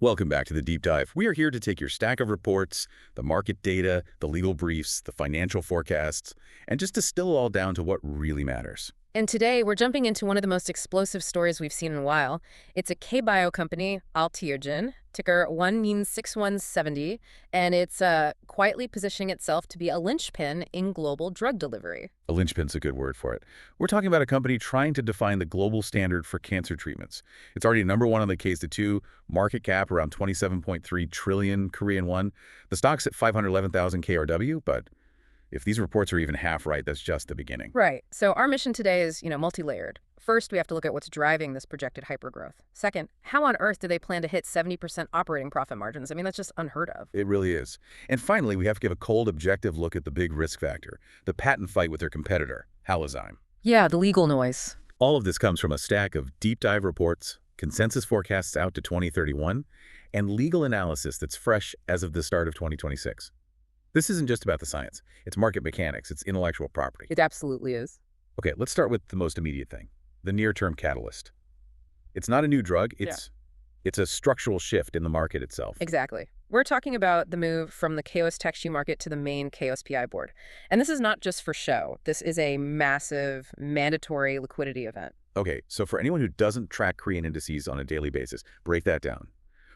Welcome back to the Deep Dive. We are here to take your stack of reports, the market data, the legal briefs, the financial forecasts, and just distill it all down to what really matters. And today, we're jumping into one of the most explosive stories we've seen in a while. It's a K-bio company, Alteogen, ticker 1-6170, and it's quietly positioning itself to be a linchpin in global drug delivery. A linchpin's a good word for it. We're talking about a company trying to define the global standard for cancer treatments. It's already number one on the KOSPI, market cap around 27.3 trillion Korean won. The stock's at 511,000 KRW, but if these reports are even half right, that's just the beginning. Right. So our mission today is, multi-layered. First, we have to look at what's driving this projected hypergrowth. Second, how on earth do they plan to hit 70% operating profit margins? I mean, that's just unheard of. It really is. And finally, we have to give a cold, objective look at the big risk factor, the patent fight with their competitor, Halozyme. Yeah, the legal noise. All of this comes from a stack of deep dive reports, consensus forecasts out to 2031, and legal analysis that's fresh as of the start of 2026. This isn't just about the science. It's market mechanics. It's intellectual property. It absolutely is. Okay, let's start with the most immediate thing, the near-term catalyst. It's not a new drug. It's a structural shift in the market itself. Exactly. We're talking about the move from the KOS TechShoe market to the main KOSPI board. And this is not just for show. This is a massive, mandatory liquidity event. Okay, so for anyone who doesn't track Korean indices on a daily basis, break that down.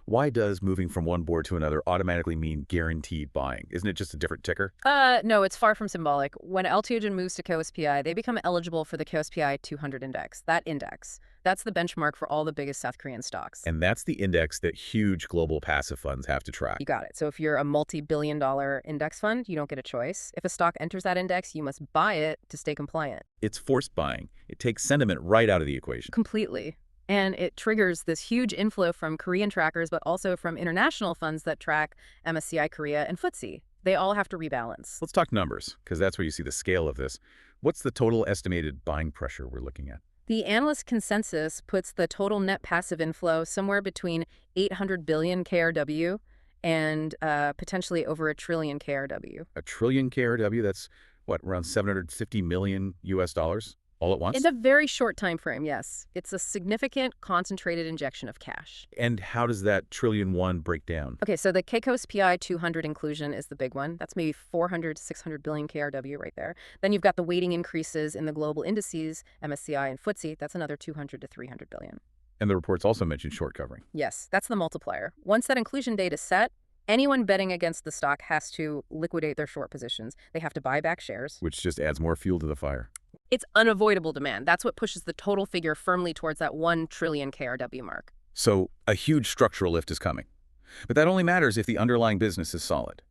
Why does moving from one board to another automatically mean guaranteed buying? Isn't it just a different ticker? No, it's far from symbolic. When Alteogen moves to KOSPI, they become eligible for the KOSPI 200 index. That index, that's the benchmark for all the biggest South Korean stocks. And that's the index that huge global passive funds have to track. You got it. So if you're a multi-billion-dollar index fund, you don't get a choice. If a stock enters that index, you must buy it to stay compliant. It's forced buying. It takes sentiment right out of the equation. Completely. And it triggers this huge inflow from Korean trackers, but also from international funds that track MSCI Korea and FTSE. They all have to rebalance. Let's talk numbers, because that's where you see the scale of this. What's the total estimated buying pressure we're looking at? The analyst consensus puts the total net passive inflow somewhere between 800 billion KRW and potentially over a trillion KRW. A trillion KRW? That's, what, around 750 million US dollars? All at once? In a very short time frame, yes. It's a significant concentrated injection of cash. And how does that trillion won break down? Okay, so the KOSPI 200 inclusion is the big one. That's maybe 400 to 600 billion KRW right there. Then you've got the weighting increases in the global indices, MSCI and FTSE. That's another 200 to 300 billion. And the reports also mentioned short covering. Yes, that's the multiplier. Once that inclusion date is set, anyone betting against the stock has to liquidate their short positions. They have to buy back shares. Which just adds more fuel to the fire. It's unavoidable demand. That's what pushes the total figure firmly towards that 1 trillion KRW mark. So a huge structural lift is coming. But that only matters if the underlying business is solid.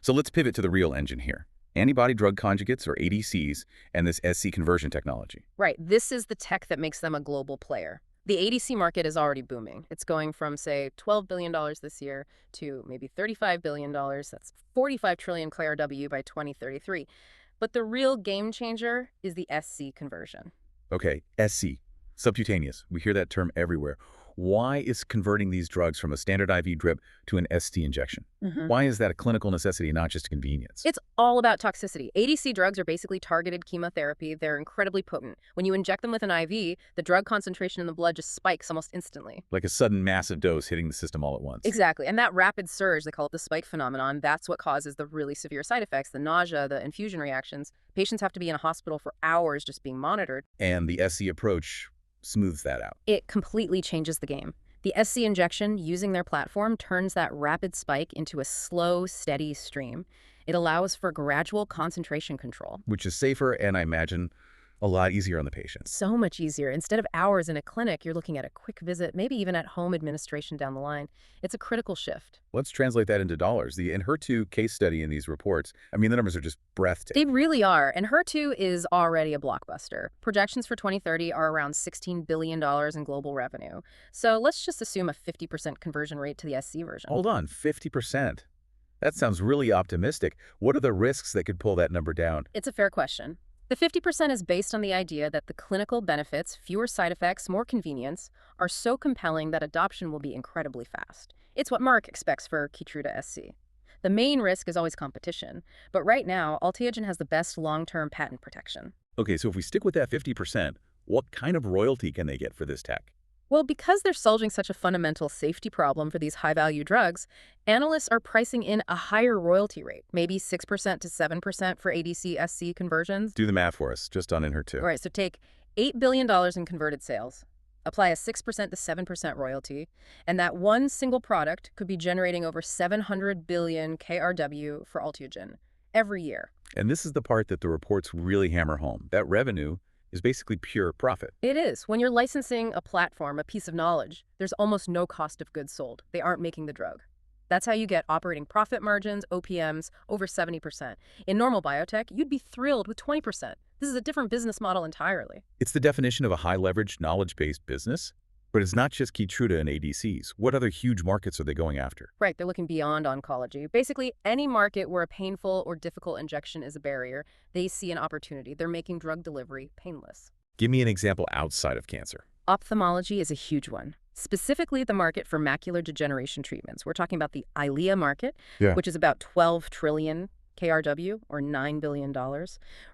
So let's pivot to the real engine here. Antibody drug conjugates, or ADCs, and this SC conversion technology. Right. This is the tech that makes them a global player. The ADC market is already booming. It's going from, say, $12 billion this year to maybe $35 billion. That's 45 trillion KRW by 2033. But the real game changer is the SC conversion. Okay, SC, subcutaneous. We hear that term everywhere. Why is converting these drugs from a standard IV drip to an SC injection? Why is that a clinical necessity, not just a convenience? It's all about toxicity. ADC drugs are basically targeted chemotherapy. They're incredibly potent. When you inject them with an IV, the drug concentration in the blood just spikes almost instantly. Like a sudden massive dose hitting the system all at once. Exactly. And that rapid surge, they call it the spike phenomenon, that's what causes the really severe side effects, the nausea, the infusion reactions. Patients have to be in a hospital for hours just being monitored. And the SC approach smooths that out. It completely changes the game. The SC injection, using their platform, turns that rapid spike into a slow, steady stream. It allows for gradual concentration control. Which is safer and, I imagine, a lot easier on the patient. So much easier. Instead of hours in a clinic, you're looking at a quick visit, maybe even at home administration down the line. It's a critical shift. Let's translate that into dollars. The Enhertu case study in these reports, I mean, the numbers are just breathtaking. They really are. And HER2 is already a blockbuster. Projections for 2030 are around $16 billion in global revenue. So let's just assume a 50% conversion rate to the SC version. Hold on, 50%? That sounds really optimistic. What are the risks that could pull that number down? It's a fair question. The 50% is based on the idea that the clinical benefits, fewer side effects, more convenience, are so compelling that adoption will be incredibly fast. It's what Merck expects for Keytruda SC. The main risk is always competition, but right now, Alteogen has the best long-term patent protection. Okay, so if we stick with that 50%, what kind of royalty can they get for this tech? Well, because they're solving such a fundamental safety problem for these high-value drugs, analysts are pricing in a higher royalty rate, maybe 6% to 7% for ADC-SC conversions. Do the math for us, just on All Enhertu. right, so take $8 billion in converted sales, apply a 6% to 7% royalty, and that one single product could be generating over 700 billion KRW for Alteogen every year. And this is the part that the reports really hammer home. That revenue is basically pure profit. It is. When you're licensing a platform, a piece of knowledge, there's almost no cost of goods sold. They aren't making the drug. That's how you get operating profit margins, OPMs, over 70%. In normal biotech, you'd be thrilled with 20%. This is a different business model entirely. It's the definition of a high-leveraged, knowledge-based business. But it's not just Keytruda and ADCs. What other huge markets are they going after? Right, they're looking beyond oncology. Basically, any market where a painful or difficult injection is a barrier, they see an opportunity. They're making drug delivery painless. Give me an example outside of cancer. Ophthalmology is a huge one. Specifically, the market for macular degeneration treatments. We're talking about the EYLEA market, Yeah. which is about 12 trillion KRW, or $9 billion.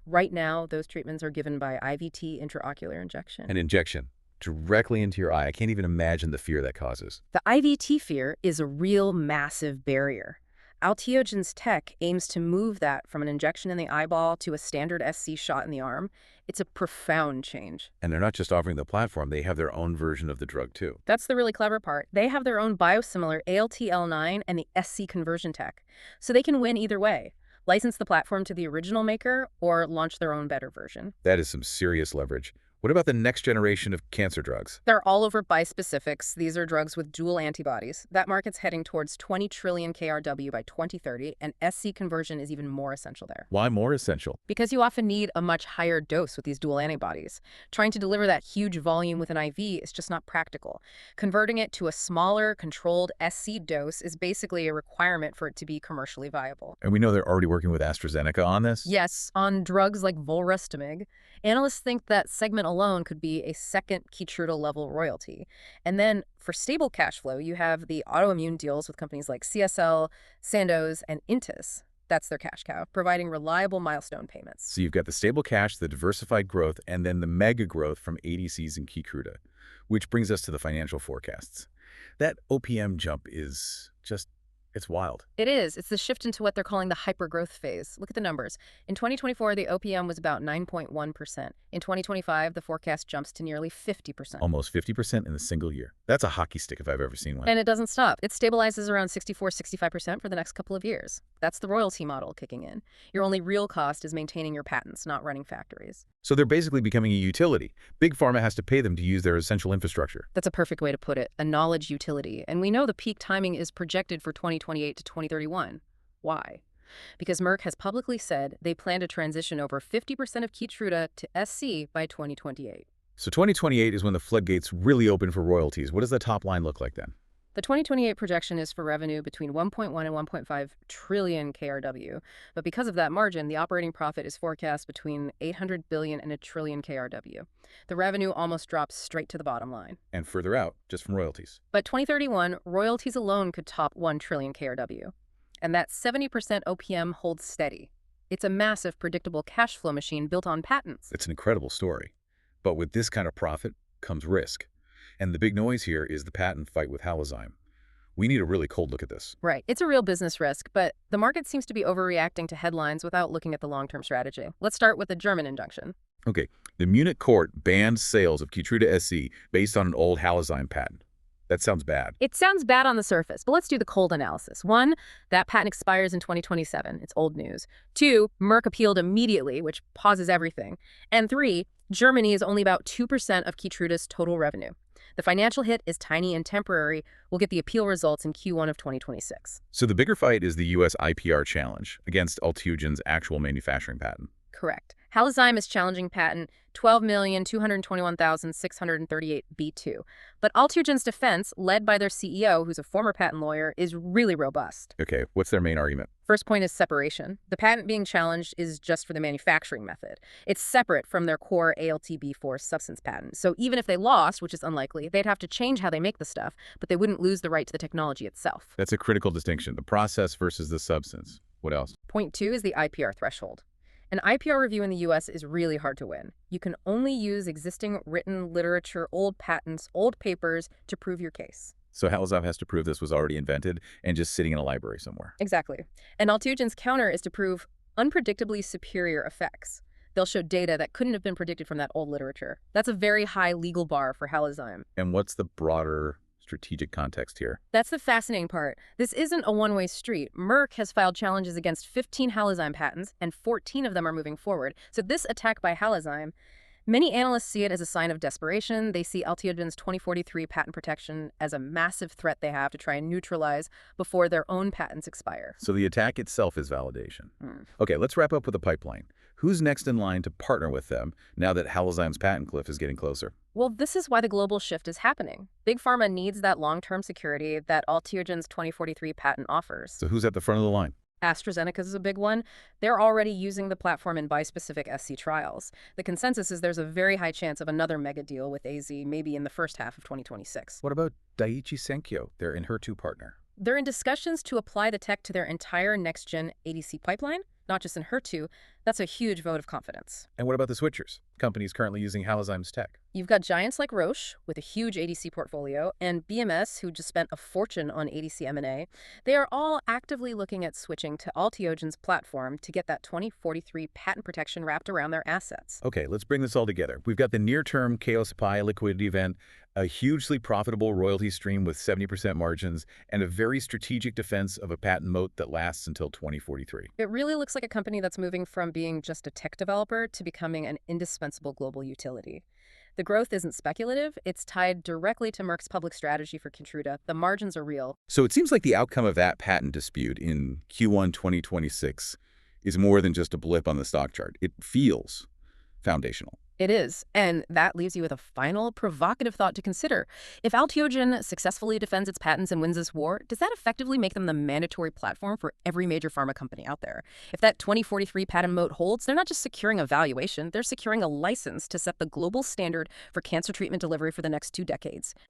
Right now, those treatments are given by IVT, intraocular injection. An injection directly into your eye. I can't even imagine the fear that causes. The IVT fear is a real massive barrier. Alteogen's tech aims to move that from an injection in the eyeball to a standard SC shot in the arm. It's a profound change. And they're not just offering the platform, they have their own version of the drug too. That's the really clever part. They have their own biosimilar ALT-L9 and the SC conversion tech, so they can win either way. License the platform to the original maker or launch their own better version. That is some serious leverage. What about the next generation of cancer drugs? They're all over bispecifics. These are drugs with dual antibodies. That market's heading towards 20 trillion KRW by 2030, and SC conversion is even more essential there. Why more essential? Because you often need a much higher dose with these dual antibodies. Trying to deliver that huge volume with an IV is just not practical. Converting it to a smaller, controlled SC dose is basically a requirement for it to be commercially viable. And we know they're already working with AstraZeneca on this? Yes, on drugs like volrustomig, analysts think that segment alone could be a second Keytruda-level royalty. And then for stable cash flow, you have the autoimmune deals with companies like CSL, Sandoz, and Intas. That's their cash cow, providing reliable milestone payments. So you've got the stable cash, the diversified growth, and then the mega growth from ADCs and Keytruda, which brings us to the financial forecasts. That OPM jump is just, it's wild. It is. It's the shift into what they're calling the hypergrowth phase. Look at the numbers. In 2024, the OPM was about 9.1%. In 2025, the forecast jumps to nearly 50%. Almost 50% in a single year. That's a hockey stick if I've ever seen one. And it doesn't stop. It stabilizes around 64-65% for the next couple of years. That's the royalty model kicking in. Your only real cost is maintaining your patents, not running factories. So they're basically becoming a utility. Big Pharma has to pay them to use their essential infrastructure. That's a perfect way to put it, a knowledge utility. And we know the peak timing is projected for 2028 to 2031. Why? Because Merck has publicly said they plan to transition over 50% of Keytruda to SC by 2028. So 2028 is when the floodgates really open for royalties. What does the top line look like then? The 2028 projection is for revenue between 1.1 and 1.5 trillion KRW, but because of that margin, the operating profit is forecast between 800 billion and a trillion KRW. The revenue almost drops straight to the bottom line. And further out, just from royalties. By 2031, royalties alone could top 1 trillion KRW, and that 70% OPM holds steady. It's a massive, predictable cash flow machine built on patents. It's an incredible story. But with this kind of profit comes risk. And the big noise here is the patent fight with Halozyme. We need a really cold look at this. Right. It's a real business risk, but the market seems to be overreacting to headlines without looking at the long-term strategy. Let's start with the German injunction. Okay, the Munich court banned sales of Keytruda SC based on an old Halozyme patent. That sounds bad. It sounds bad on the surface, but let's do the cold analysis. 1, that patent expires in 2027. It's old news. 2, Merck appealed immediately, which pauses everything. And 3, Germany is only about 2% of Keytruda's total revenue. The financial hit is tiny and temporary. We'll get the appeal results in Q1 of 2026. So the bigger fight is the U.S. IPR challenge against Alteogen's actual manufacturing patent. Correct. Halozyme is challenging patent 12,221,638B2. But Alteogen's defense, led by their CEO, who's a former patent lawyer, is really robust. Okay, what's their main argument? First point is separation. The patent being challenged is just for the manufacturing method. It's separate from their core ALTB4 substance patent. So even if they lost, which is unlikely, they'd have to change how they make the stuff, but they wouldn't lose the right to the technology itself. That's a critical distinction, the process versus the substance. What else? Point 2 is the IPR threshold. An IPR review in the US is really hard to win. You can only use existing written literature, old patents, old papers to prove your case. So Halazoff has to prove this was already invented and just sitting in a library somewhere. Exactly. And Alteogen's counter is to prove unpredictably superior effects. They'll show data that couldn't have been predicted from that old literature. That's a very high legal bar for Halozyme. And what's the broader strategic context here? That's the fascinating part. This isn't a one-way street. Merck has filed challenges against 15 Halozyme patents, and 14 of them are moving forward. So this attack by Halozyme, many analysts see it as a sign of desperation. They see Alteogen's 2043 patent protection as a massive threat they have to try and neutralize before their own patents expire. So the attack itself is validation. Hmm. Okay, let's wrap up with the pipeline. Who's next in line to partner with them now that Halozyme's patent cliff is getting closer? Well, this is why the global shift is happening. Big Pharma needs that long-term security that Alteogen's 2043 patent offers. So who's at the front of the line? AstraZeneca is a big one. They're already using the platform in bispecific SC trials. The consensus is there's a very high chance of another mega deal with AZ maybe in the first half of 2026. What about Daiichi Sankyo, their Enhertu partner? They're in discussions to apply the tech to their entire next-gen ADC pipeline, not just in HER2. That's a huge vote of confidence. And what about the switchers, companies currently using Halozyme's tech? You've got giants like Roche with a huge ADC portfolio and BMS, who just spent a fortune on ADC M&A. They are all actively looking at switching to Alteogen's platform to get that 2043 patent protection wrapped around their assets. Okay, let's bring this all together. We've got the near-term KOSPI liquidity event, a hugely profitable royalty stream with 70% margins, and a very strategic defense of a patent moat that lasts until 2043. It really looks like a company that's moving from being just a tech developer to becoming an indispensable global utility. The growth isn't speculative. It's tied directly to Merck's public strategy for Keytruda. The margins are real. So it seems like the outcome of that patent dispute in Q1 2026 is more than just a blip on the stock chart. It feels foundational. It is, and that leaves you with a final provocative thought to consider. If Alteogen successfully defends its patents and wins this war, does that effectively make them the mandatory platform for every major pharma company out there? If that 2043 patent moat holds, they're not just securing a valuation, they're securing a license to set the global standard for cancer treatment delivery for the next 2 decades.